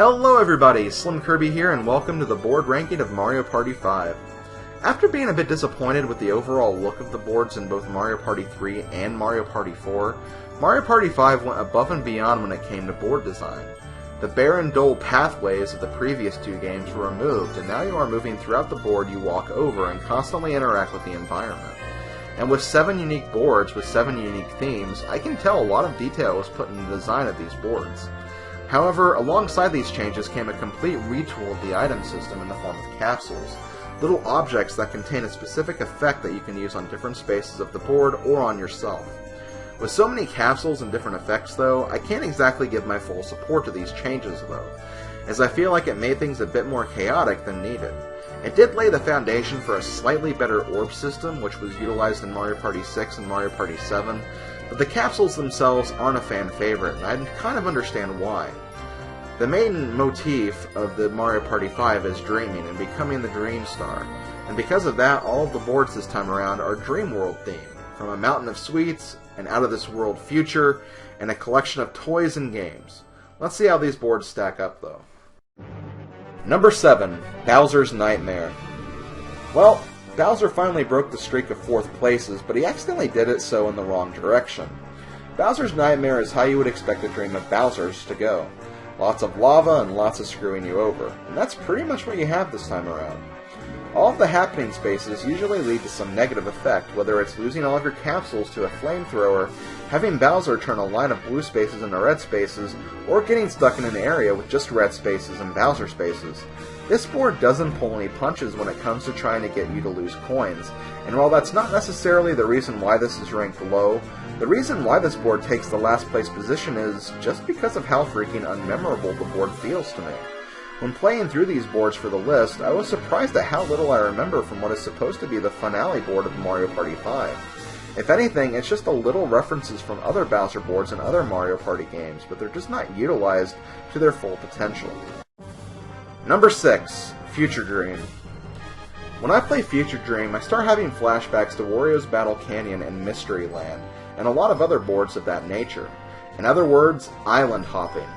Hello everybody, SlimKirby here and welcome to the board ranking of Mario Party 5. After being a bit disappointed with the overall look of the boards in both Mario Party 3 and Mario Party 4, Mario Party 5 went above and beyond when it came to board design. The bare and dull pathways of the previous two games were removed, and now you are moving throughout the board you walk over and constantly interact with the environment. And with 7 unique boards with 7 unique themes, I can tell a lot of detail was put in the design of these boards. However, alongside these changes came a complete retool of the item system in the form of capsules, little objects that contain a specific effect that you can use on different spaces of the board or on yourself. With so many capsules and different effects though, I can't exactly give my full support to these changes though, as I feel like it made things a bit more chaotic than needed. It did lay the foundation for a slightly better orb system, which was utilized in Mario Party 6 and Mario Party 7, but the capsules themselves aren't a fan favorite, and I kind of understand why. The main motif of the Mario Party 5 is dreaming and becoming the Dream Star, and because of that, all of the boards this time around are Dream World themed, from a mountain of sweets, an out-of-this-world future, and a collection of toys and games. Let's see how these boards stack up though. Number 7, Bowser's Nightmare. Well, Bowser finally broke the streak of 4th places, but he accidentally did it so in the wrong direction. Bowser's Nightmare is how you would expect a dream of Bowser's to go. Lots of lava and lots of screwing you over, and that's pretty much what you have this time around. All of the happening spaces usually lead to some negative effect, whether it's losing all of your capsules to a flamethrower, having Bowser turn a line of blue spaces into red spaces, or getting stuck in an area with just red spaces and Bowser spaces. This board doesn't pull any punches when it comes to trying to get you to lose coins, and while that's not necessarily the reason why this is ranked low, the reason why this board takes the last place position is just because of how freaking unmemorable the board feels to me. When playing through these boards for the list, I was surprised at how little I remember from what is supposed to be the finale board of Mario Party 5. If anything, it's just a little references from other Bowser boards and other Mario Party games, but they're just not utilized to their full potential. Number 6, Future Dream. When I play Future Dream, I start having flashbacks to Wario's Battle Canyon and Mystery Land, and a lot of other boards of that nature. In other words, island hopping.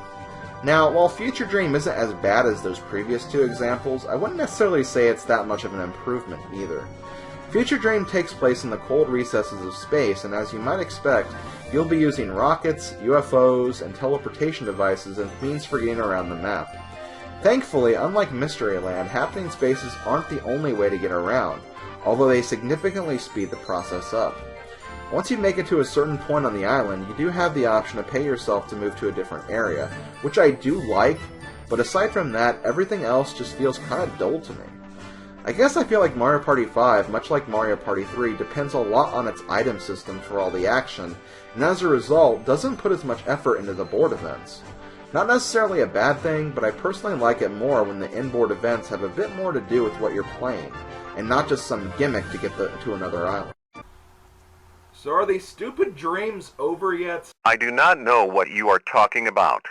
Now, while Future Dream isn't as bad as those previous two examples, I wouldn't necessarily say it's that much of an improvement either. Future Dream takes place in the cold recesses of space, and as you might expect, you'll be using rockets, UFOs, and teleportation devices as means for getting around the map. Thankfully, unlike Mystery Land, happening spaces aren't the only way to get around, although they significantly speed the process up. Once you make it to a certain point on the island, you do have the option to pay yourself to move to a different area, which I do like, but aside from that, everything else just feels kind of dull to me. I guess I feel like Mario Party 5, much like Mario Party 3, depends a lot on its item system for all the action, and as a result, doesn't put as much effort into the board events. Not necessarily a bad thing, but I personally like it more when the inboard events have a bit more to do with what you're playing, and not just some gimmick to get to another island. So are these stupid dreams over yet? I do not know what you are talking about.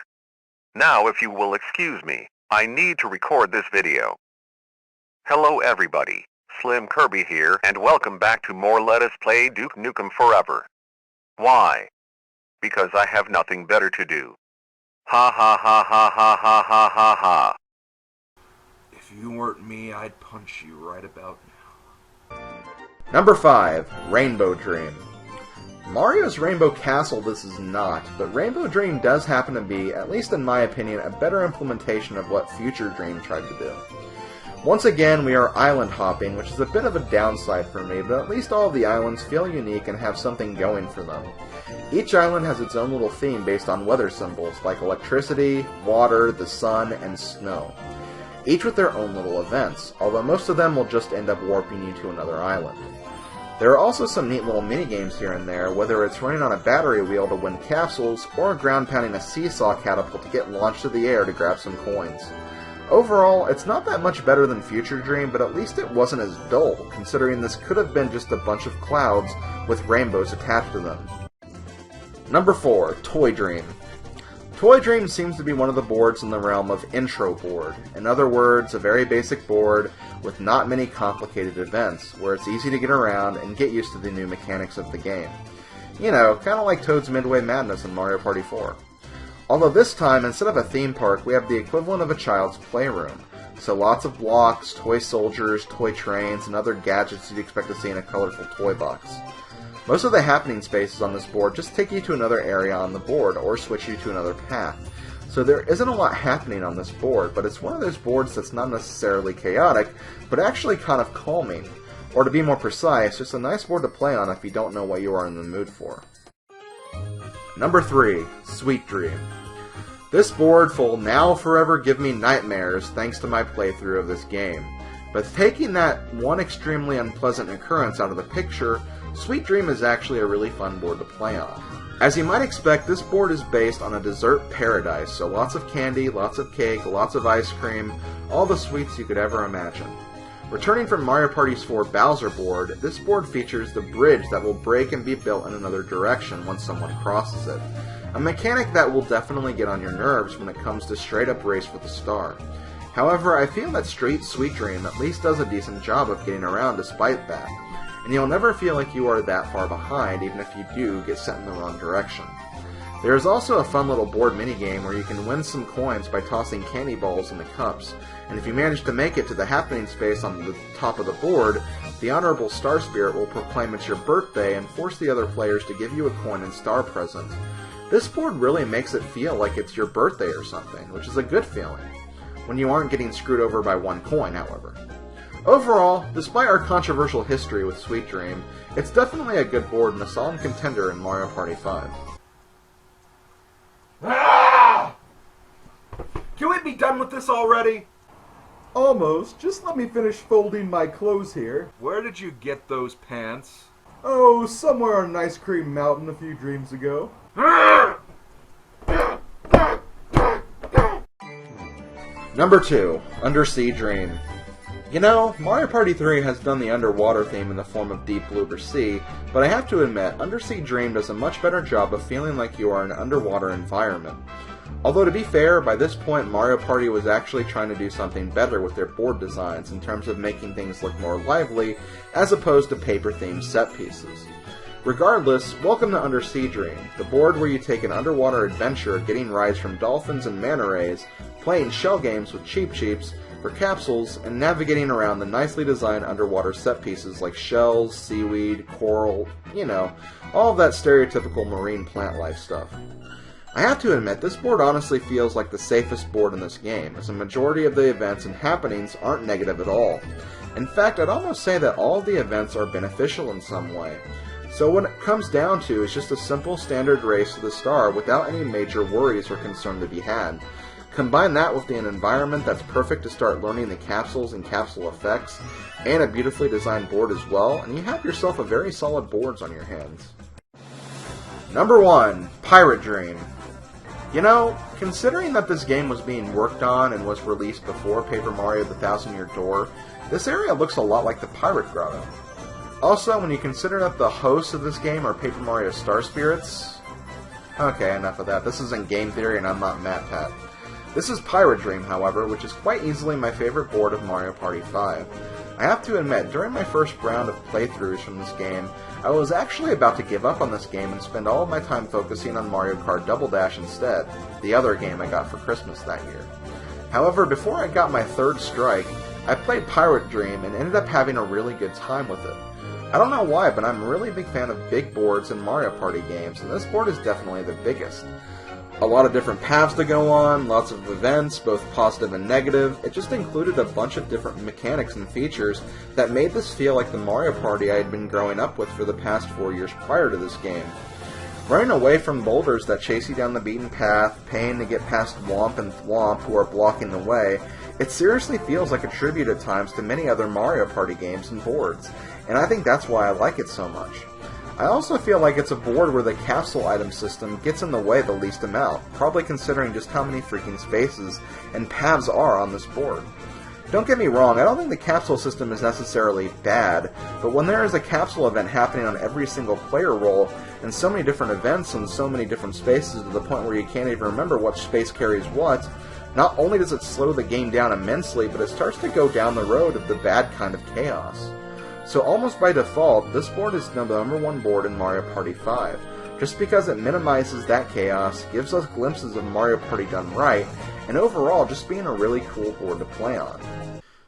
Now, if you will excuse me, I need to record this video. Hello everybody, SlimKirby here, and welcome back to more Let Us Play Duke Nukem Forever. Why? Because I have nothing better to do. Ha ha ha ha ha ha ha ha ha. If you weren't me, I'd punch you right about now. Number 5, Rainbow Dream. Mario's Rainbow Castle this is not, but Rainbow Dream does happen to be, at least in my opinion, a better implementation of what Future Dream tried to do. Once again, we are island hopping, which is a bit of a downside for me, but at least all of the islands feel unique and have something going for them. Each island has its own little theme based on weather symbols, like electricity, water, the sun, and snow. Each with their own little events, although most of them will just end up warping you to another island. There are also some neat little minigames here and there, whether it's running on a battery wheel to win capsules, or ground-pounding a seesaw catapult to get launched to the air to grab some coins. Overall, it's not that much better than Future Dream, but at least it wasn't as dull, considering this could have been just a bunch of clouds with rainbows attached to them. Number 4, Toy Dream. Toy Dream seems to be one of the boards in the realm of intro board. In other words, a very basic board with not many complicated events, where it's easy to get around and get used to the new mechanics of the game. You know, kind of like Toad's Midway Madness in Mario Party 4. Although this time, instead of a theme park, we have the equivalent of a child's playroom. So lots of blocks, toy soldiers, toy trains, and other gadgets you'd expect to see in a colorful toy box. Most of the happening spaces on this board just take you to another area on the board, or switch you to another path. So there isn't a lot happening on this board, but it's one of those boards that's not necessarily chaotic, but actually kind of calming. Or to be more precise, just a nice board to play on if you don't know what you are in the mood for. Number 3, Sweet Dream. This board will now forever give me nightmares thanks to my playthrough of this game. But taking that one extremely unpleasant occurrence out of the picture, Sweet Dream is actually a really fun board to play on. As you might expect, this board is based on a dessert paradise, so lots of candy, lots of cake, lots of ice cream, all the sweets you could ever imagine. Returning from Mario Party's 4 Bowser board, this board features the bridge that will break and be built in another direction once someone crosses it. A mechanic that will definitely get on your nerves when it comes to straight up race with a star. However, I feel that Straight Sweet Dream at least does a decent job of getting around despite that, and you'll never feel like you are that far behind even if you do get sent in the wrong direction. There is also a fun little board minigame where you can win some coins by tossing candy balls in the cups, and if you manage to make it to the happening space on the top of the board, the Honorable Star Spirit will proclaim it's your birthday and force the other players to give you a coin and star present. This board really makes it feel like it's your birthday or something, which is a good feeling. When you aren't getting screwed over by one coin, however. Overall, despite our controversial history with Sweet Dream, it's definitely a good board and a solid contender in Mario Party 5. Ah! Can we be done with this already? Almost. Just let me finish folding my clothes here. Where did you get those pants? Oh, somewhere on an ice cream mountain a few dreams ago. Number 2, Undersea Dream. You know, Mario Party 3 has done the underwater theme in the form of Deep Blue or Sea, but I have to admit, Undersea Dream does a much better job of feeling like you are in an underwater environment. Although to be fair, by this point Mario Party was actually trying to do something better with their board designs in terms of making things look more lively, as opposed to paper-themed set pieces. Regardless, welcome to Undersea Dream, the board where you take an underwater adventure getting rides from dolphins and manta rays, playing shell games with Cheep Cheeps for capsules, and navigating around the nicely designed underwater set pieces like shells, seaweed, coral, you know, all of that stereotypical marine plant life stuff. I have to admit, this board honestly feels like the safest board in this game, as a majority of the events and happenings aren't negative at all. In fact, I'd almost say that all of the events are beneficial in some way. So what it comes down to is just a simple standard race to the star without any major worries or concern to be had. Combine that with an environment that's perfect to start learning the capsules and capsule effects, and a beautifully designed board as well, and you have yourself a very solid boards on your hands. Number 1, Pirate Dream. You know, considering that this game was being worked on and was released before Paper Mario The Thousand-Year Door, this area looks a lot like the Pirate Grotto. Also, when you consider that the hosts of this game are Paper Mario Star Spirits... Okay, enough of that. This isn't game theory and I'm not MatPat. This is Pirate Dream, however, which is quite easily my favorite board of Mario Party 5. I have to admit, during my first round of playthroughs from this game, I was actually about to give up on this game and spend all of my time focusing on Mario Kart Double Dash instead, the other game I got for Christmas that year. However, before I got my third strike, I played Pirate Dream and ended up having a really good time with it. I don't know why, but I'm a really big fan of big boards in Mario Party games, and this board is definitely the biggest. A lot of different paths to go on, lots of events, both positive and negative. It just included a bunch of different mechanics and features that made this feel like the Mario Party I had been growing up with for the past 4 years prior to this game. Running away from boulders that chase you down the beaten path, paying to get past Whomp and Thwomp who are blocking the way, it seriously feels like a tribute at times to many other Mario Party games and boards, and I think that's why I like it so much. I also feel like it's a board where the capsule item system gets in the way the least amount, probably considering just how many freaking spaces and paths are on this board. Don't get me wrong, I don't think the capsule system is necessarily bad, but when there is a capsule event happening on every single player roll, and so many different events and so many different spaces to the point where you can't even remember what space carries what, not only does it slow the game down immensely, but it starts to go down the road of the bad kind of chaos. So almost by default, this board is the number 1 board in Mario Party 5, just because it minimizes that chaos, gives us glimpses of Mario Party done right, and overall just being a really cool board to play on.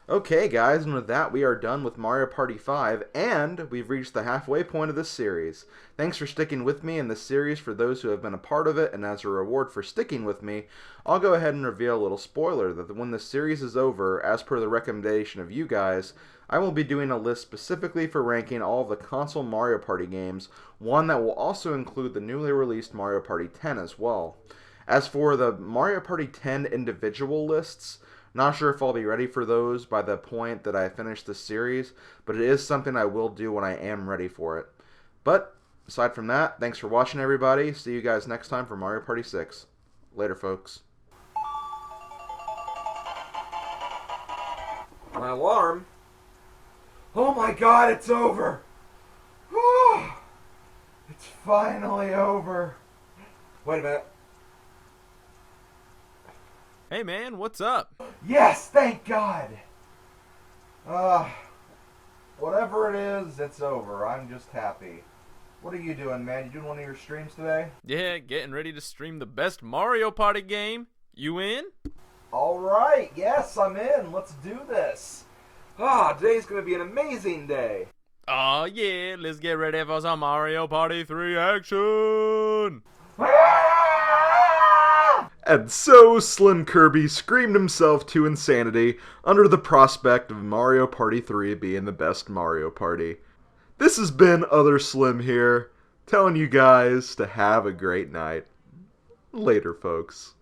Okay guys, and with that we are done with Mario Party 5, and we've reached the halfway point of this series. Thanks for sticking with me in this series for those who have been a part of it, and as a reward for sticking with me, I'll go ahead and reveal a little spoiler that when this series is over, as per the recommendation of you guys, I will be doing a list specifically for ranking all of the console Mario Party games, one that will also include the newly released Mario Party 10 as well. As for the Mario Party 10 individual lists, not sure if I'll be ready for those by the point that I finish this series, but it is something I will do when I am ready for it. But, aside from that, thanks for watching everybody. See you guys next time for Mario Party 6. Later, folks. My alarm? Oh my god, it's over! Whew. It's finally over. Wait a minute. Hey man, what's up? Yes, thank God! Whatever it is, it's over. I'm just happy. What are you doing, man? You doing one of your streams today? Yeah, getting ready to stream the best Mario Party game. You in? Alright, yes, I'm in. Let's do this. Today's gonna be an amazing day. Oh yeah, let's get ready for some Mario Party 3 action! And so SlimKirby screamed himself to insanity under the prospect of Mario Party 3 being the best Mario Party. This has been Other Slim here, telling you guys to have a great night. Later, folks.